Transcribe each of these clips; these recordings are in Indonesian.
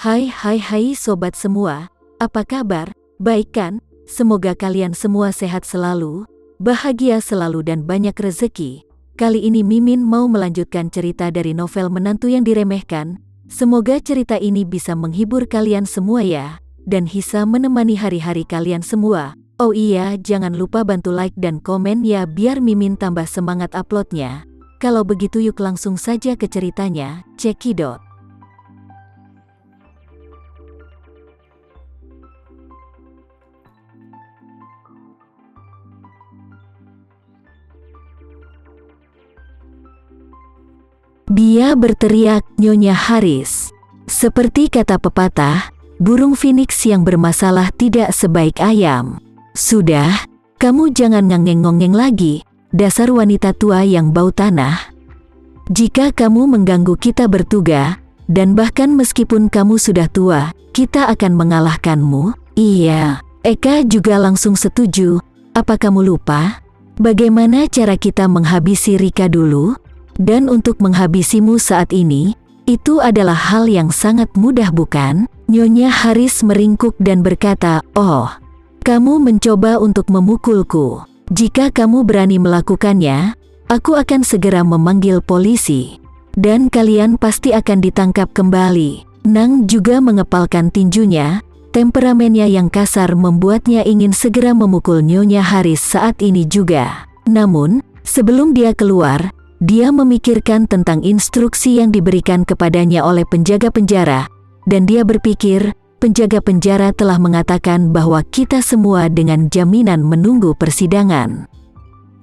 Hai sobat semua, apa kabar? Baik kan? Semoga kalian semua sehat selalu, bahagia selalu dan banyak rezeki. Kali ini Mimin mau melanjutkan cerita dari novel Menantu yang Diremehkan. Semoga cerita ini bisa menghibur kalian semua ya, dan bisa menemani hari-hari kalian semua. Oh iya, jangan lupa bantu like dan komen ya biar Mimin tambah semangat uploadnya. Kalau begitu yuk langsung saja ke ceritanya, cekidot. Dia berteriak, Nyonya Haris. Seperti kata pepatah, burung phoenix yang bermasalah tidak sebaik ayam. Sudah, kamu jangan ngangeng-ngongeng lagi, dasar wanita tua yang bau tanah. Jika kamu mengganggu kita bertugas, dan bahkan meskipun kamu sudah tua, kita akan mengalahkanmu. Iya, Eka juga langsung setuju. Apa kamu lupa? Bagaimana cara kita menghabisi Rika dulu? Dan untuk menghabisimu saat ini, itu adalah hal yang sangat mudah bukan? Nyonya Haris meringkuk dan berkata, oh, kamu mencoba untuk memukulku. Jika kamu berani melakukannya, aku akan segera memanggil polisi. Dan kalian pasti akan ditangkap kembali. Nang juga mengepalkan tinjunya, temperamennya yang kasar membuatnya ingin segera memukul Nyonya Haris saat ini juga. Namun, sebelum dia keluar, dia memikirkan tentang instruksi yang diberikan kepadanya oleh penjaga penjara, dan dia berpikir, penjaga penjara telah mengatakan bahwa kita semua dengan jaminan menunggu persidangan.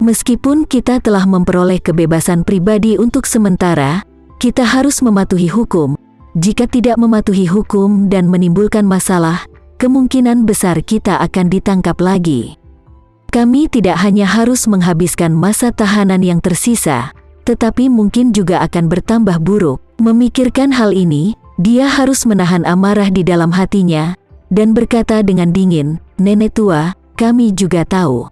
Meskipun kita telah memperoleh kebebasan pribadi untuk sementara, kita harus mematuhi hukum. Jika tidak mematuhi hukum dan menimbulkan masalah, kemungkinan besar kita akan ditangkap lagi. Kami tidak hanya harus menghabiskan masa tahanan yang tersisa, tetapi mungkin juga akan bertambah buruk. Memikirkan hal ini, dia harus menahan amarah di dalam hatinya, dan berkata dengan dingin, Nenek tua, kami juga tahu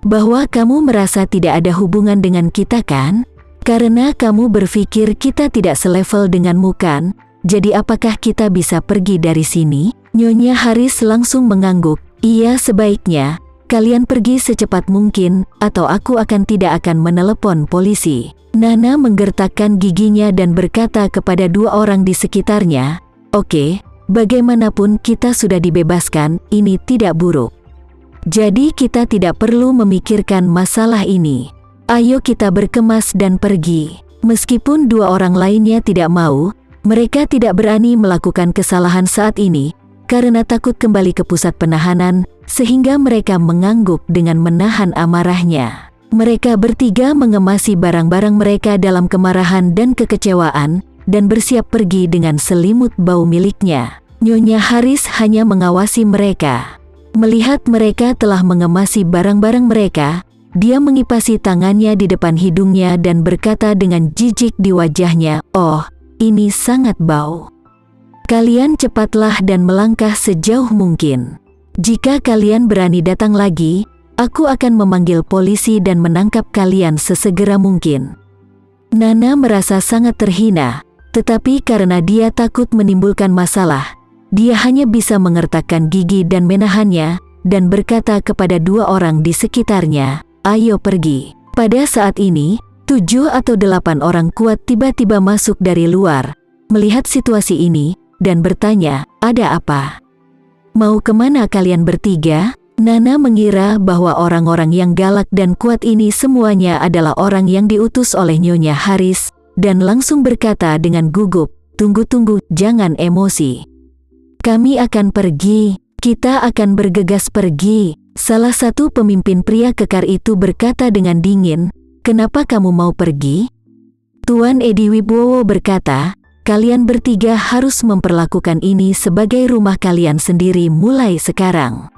bahwa kamu merasa tidak ada hubungan dengan kita kan? Karena kamu berpikir kita tidak selevel denganmu kan? Jadi apakah kita bisa pergi dari sini? Nyonya Haris langsung mengangguk, iya sebaiknya kalian pergi secepat mungkin, atau aku tidak akan menelepon polisi. Nana menggertakkan giginya dan berkata kepada dua orang di sekitarnya, oke, bagaimanapun kita sudah dibebaskan, ini tidak buruk. Jadi kita tidak perlu memikirkan masalah ini. Ayo kita berkemas dan pergi. Meskipun dua orang lainnya tidak mau, mereka tidak berani melakukan kesalahan saat ini, karena takut kembali ke pusat penahanan, sehingga mereka mengangguk dengan menahan amarahnya. Mereka bertiga mengemasi barang-barang mereka dalam kemarahan dan kekecewaan, dan bersiap pergi dengan selimut bau miliknya. Nyonya Haris hanya mengawasi mereka. Melihat mereka telah mengemasi barang-barang mereka, dia mengipasi tangannya di depan hidungnya dan berkata dengan jijik di wajahnya, oh, ini sangat bau. Kalian cepatlah dan melangkah sejauh mungkin. Jika kalian berani datang lagi, aku akan memanggil polisi dan menangkap kalian sesegera mungkin. Nana merasa sangat terhina, tetapi karena dia takut menimbulkan masalah, dia hanya bisa mengertakkan gigi dan menahannya, dan berkata kepada dua orang di sekitarnya, ayo pergi. Pada saat ini, 7 atau 8 orang kuat tiba-tiba masuk dari luar, melihat situasi ini, dan bertanya, ada apa? Mau kemana kalian bertiga? Nana mengira bahwa orang-orang yang galak dan kuat ini semuanya adalah orang yang diutus oleh Nyonya Haris, dan langsung berkata dengan gugup, tunggu, jangan emosi. Kami akan pergi, kita akan bergegas pergi. Salah satu pemimpin pria kekar itu berkata dengan dingin, kenapa kamu mau pergi? Tuan Edi Wibowo berkata, kalian bertiga harus memperlakukan ini sebagai rumah kalian sendiri mulai sekarang.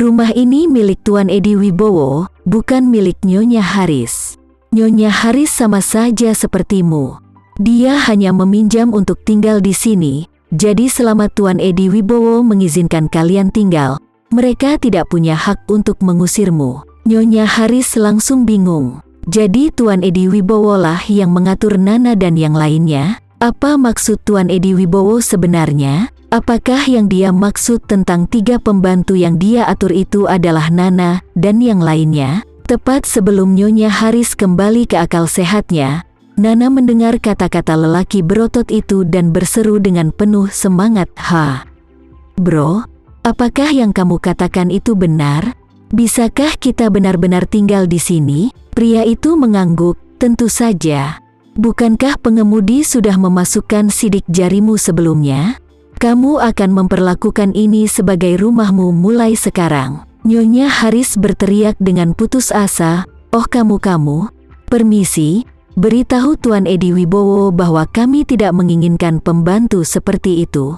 Rumah ini milik Tuan Edi Wibowo, bukan milik Nyonya Haris. Nyonya Haris sama saja sepertimu. Dia hanya meminjam untuk tinggal di sini, jadi selama Tuan Edi Wibowo mengizinkan kalian tinggal, mereka tidak punya hak untuk mengusirmu. Nyonya Haris langsung bingung. Jadi Tuan Edi Wibowo lah yang mengatur Nana dan yang lainnya? Apa maksud Tuan Edi Wibowo sebenarnya? Apakah yang dia maksud tentang 3 pembantu yang dia atur itu adalah Nana dan yang lainnya? Tepat sebelum Nyonya Haris kembali ke akal sehatnya, Nana mendengar kata-kata lelaki berotot itu dan berseru dengan penuh semangat, "Ha! Bro, apakah yang kamu katakan itu benar? Bisakah kita benar-benar tinggal di sini?" Pria itu mengangguk, "Tentu saja. Bukankah pengemudi sudah memasukkan sidik jarimu sebelumnya? Kamu akan memperlakukan ini sebagai rumahmu mulai sekarang." Nyonya Haris berteriak dengan putus asa, "Oh kamu, permisi, beritahu Tuan Edi Wibowo bahwa kami tidak menginginkan pembantu seperti itu."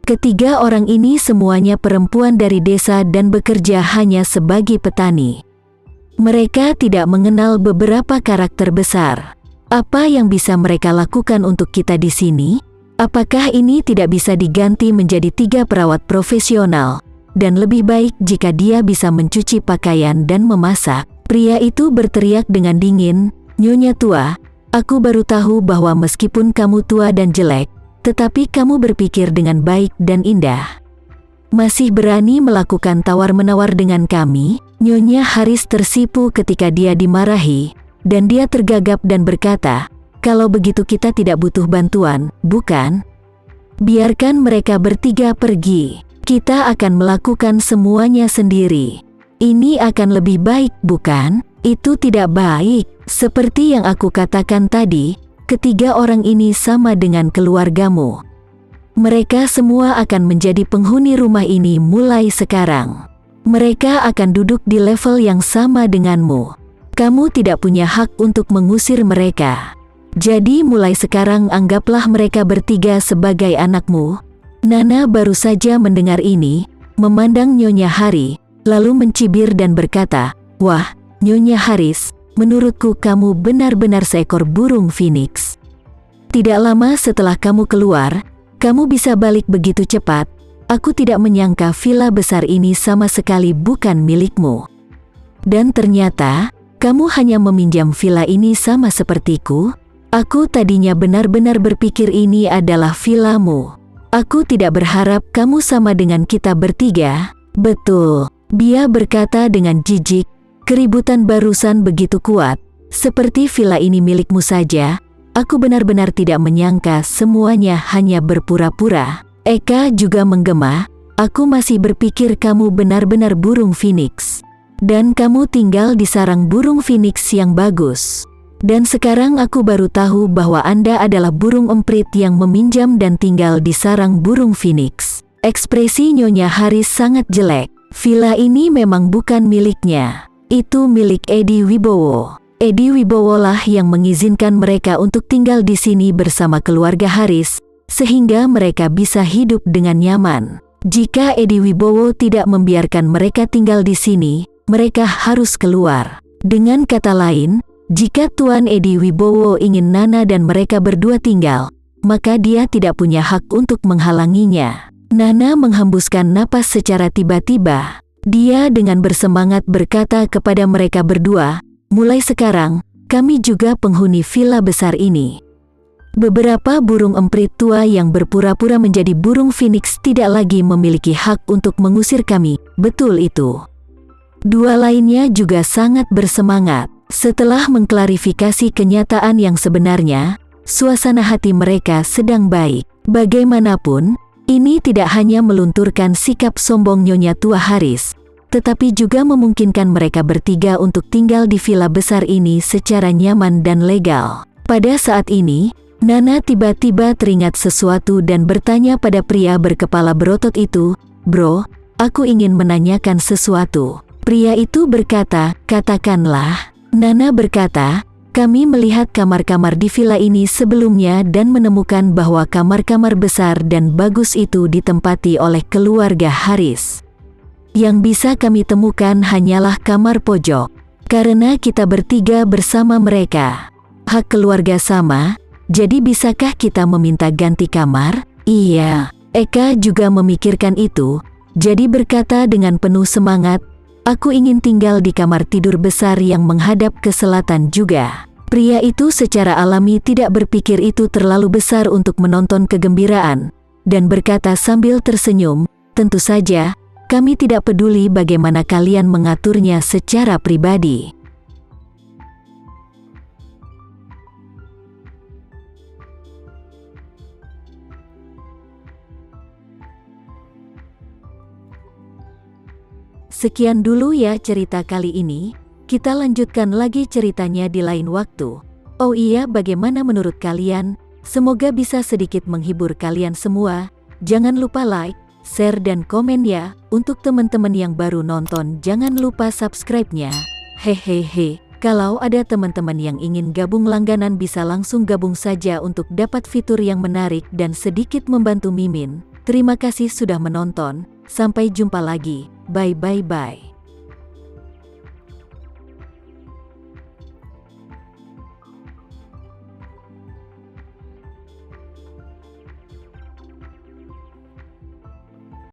Ketiga orang ini semuanya perempuan dari desa dan bekerja hanya sebagai petani. Mereka tidak mengenal beberapa karakter besar. Apa yang bisa mereka lakukan untuk kita di sini? Apakah ini tidak bisa diganti menjadi 3 perawat profesional? Dan lebih baik jika dia bisa mencuci pakaian dan memasak. Pria itu berteriak dengan dingin, "Nyonya tua, aku baru tahu bahwa meskipun kamu tua dan jelek, tetapi kamu berpikir dengan baik dan indah. Masih berani melakukan tawar-menawar dengan kami?" Nyonya Haris tersipu ketika dia dimarahi, dan dia tergagap dan berkata, "Kalau begitu kita tidak butuh bantuan, bukan? Biarkan mereka bertiga pergi. Kita akan melakukan semuanya sendiri. Ini akan lebih baik, bukan?" "Itu tidak baik. Seperti yang aku katakan tadi, ketiga orang ini sama dengan keluargamu. Mereka semua akan menjadi penghuni rumah ini mulai sekarang. Mereka akan duduk di level yang sama denganmu. Kamu tidak punya hak untuk mengusir mereka. Jadi mulai sekarang anggaplah mereka bertiga sebagai anakmu." Nana baru saja mendengar ini, memandang Nyonya Hari, lalu mencibir dan berkata, "Wah, Nyonya Haris, menurutku kamu benar-benar seekor burung phoenix. Tidak lama setelah kamu keluar, kamu bisa balik begitu cepat. Aku tidak menyangka villa besar ini sama sekali bukan milikmu. Dan ternyata, kamu hanya meminjam villa ini sama sepertiku. Aku tadinya benar-benar berpikir ini adalah villamu. Aku tidak berharap kamu sama dengan kita bertiga." "Betul," Bia berkata dengan jijik, "keributan barusan begitu kuat. Seperti villa ini milikmu saja. Aku benar-benar tidak menyangka semuanya hanya berpura-pura." Eka juga menggema, "Aku masih berpikir kamu benar-benar burung phoenix. Dan kamu tinggal di sarang burung phoenix yang bagus. Dan sekarang aku baru tahu bahwa Anda adalah burung emprit yang meminjam dan tinggal di sarang burung phoenix." Ekspresi Nyonya Haris sangat jelek. "Villa ini memang bukan miliknya. Itu milik Edi Wibowo. Edi Wibowo lah yang mengizinkan mereka untuk tinggal di sini bersama keluarga Haris, sehingga mereka bisa hidup dengan nyaman. Jika Edi Wibowo tidak membiarkan mereka tinggal di sini, mereka harus keluar. Dengan kata lain, jika Tuan Edi Wibowo ingin Nana dan mereka berdua tinggal, maka dia tidak punya hak untuk menghalanginya." Nana menghembuskan napas secara tiba-tiba. Dia dengan bersemangat berkata kepada mereka berdua, "Mulai sekarang, kami juga penghuni villa besar ini. Beberapa burung emprit tua yang berpura-pura menjadi burung phoenix tidak lagi memiliki hak untuk mengusir kami." "Betul itu." Dua lainnya juga sangat bersemangat. Setelah mengklarifikasi kenyataan yang sebenarnya, suasana hati mereka sedang baik. Bagaimanapun, ini tidak hanya melunturkan sikap sombong Nyonya Tua Haris, tetapi juga memungkinkan mereka bertiga untuk tinggal di villa besar ini secara nyaman dan legal. Pada saat ini, Nana tiba-tiba teringat sesuatu dan bertanya pada pria berkepala berotot itu, "Bro, aku ingin menanyakan sesuatu." Pria itu berkata, "Katakanlah." Nana berkata, "Kami melihat kamar-kamar di villa ini sebelumnya dan menemukan bahwa kamar-kamar besar dan bagus itu ditempati oleh keluarga Haris. Yang bisa kami temukan hanyalah kamar pojok. Karena kita bertiga bersama mereka. Hak keluarga sama, jadi bisakah kita meminta ganti kamar?" "Iya." Eka juga memikirkan itu, jadi berkata dengan penuh semangat, "Aku ingin tinggal di kamar tidur besar yang menghadap ke selatan juga." Pria itu secara alami tidak berpikir itu terlalu besar untuk menonton kegembiraan, dan berkata sambil tersenyum, "Tentu saja, kami tidak peduli bagaimana kalian mengaturnya secara pribadi." Sekian dulu ya cerita kali ini. Kita lanjutkan lagi ceritanya di lain waktu. Oh iya, bagaimana menurut kalian? Semoga bisa sedikit menghibur kalian semua. Jangan lupa like, share dan komen ya. Untuk teman-teman yang baru nonton, jangan lupa subscribe-nya. Hehehe. Kalau ada teman-teman yang ingin gabung langganan bisa langsung gabung saja untuk dapat fitur yang menarik dan sedikit membantu Mimin. Terima kasih sudah menonton. Sampai jumpa lagi. Bye bye bye.